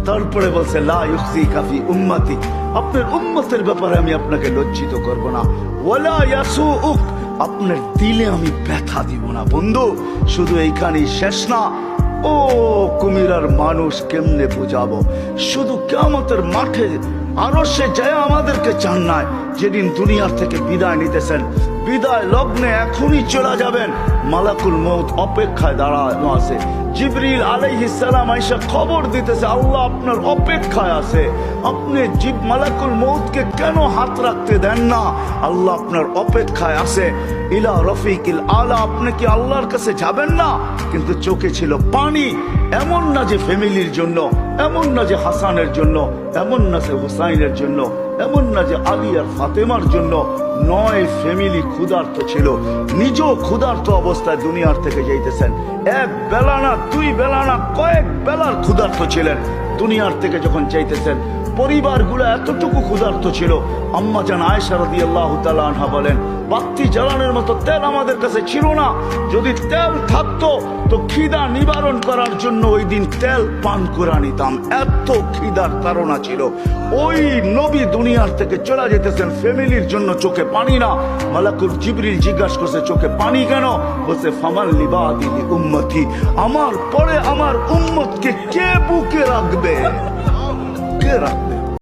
তারপরে বলছে লা ইউখজিকা ফি উম্মতি, আপনার উম্মতের ব্যাপারে আমি আপনাকে লজ্জিত করব না। ওয়ালা ইয়াসুউক, আপনার দিলে আমি ব্যথা দিব না। বন্ধু, শুধু এইখানেই শেষ না। ও কুমিরার মানুষ, কেমনে বুঝাবো? শুধু কিয়ামতের মাঠে আরো সে যায় আমাদেরকে চান নাই, যেদিন দুনিয়ার থেকে বিদায় নিতেছেন, বিদায় লগ্নে এখনই চলে যাবেন, মালাকুল মউত অপেক্ষায় দাঁড়ানো আছে। জিবরিল আলাইহিস সালাম আয়েশা খবর দিতেছে আল্লাহ আপনার অপেক্ষায় আছে। আপনি মালাকুল মউতকে কেন হাত রাখতে দেন না? আল্লাহ আপনার অপেক্ষায় আছে। ইলা রফিকিল আলা, আপনি কি আল্লাহর কাছে যাবেন না? কিন্তু চোখে ছিল পানি। এমন না যে ফ্যামিলির জন্য, এমন না যে হাসানের জন্য, এমন না যে হুসাইনের জন্য, এমন না যে আলী আর ফাতেমার জন্য। 9 ফ্যামিলি ক্ষুধার্ত ছিল, নিজেও ক্ষুধার্ত অবস্থায় দুনিয়ার থেকে যাইতেছেন। 1 বেলা না, 2 বেলা না, কয়েক বেলার ক্ষুধার্ত ছিলেন। দুনিয়ার থেকে যখন চাইতেছেন, পরিবারগুলো এতটুকু ক্ষুধার্ত ছিল। আম্মা জান আয়েশা রাদিয়াল্লাহু তাআলা আনহা বলেন, বাতি জ্বালানোর মতো তেল আমাদের কাছে ছিল না। যদি তেল থাকতো তো খিদা নিবারণ করার জন্য ওই দিন তেল পান করে নিতাম। এত খিদার তাড়না ছিল। ওই নবী দুনিয়ার থেকে চলে যেতেছেন, ফ্যামিলির জন্য চোখে পানি না। মালাকুল জিবরিল জিজ্ঞাসা করছে চোখে পানি কেন? বলছে ফামাল লিবাদি উম্মতি, আমার পরে আমার উম্মতকে কে বুকে রাখবে? কে রাখবে?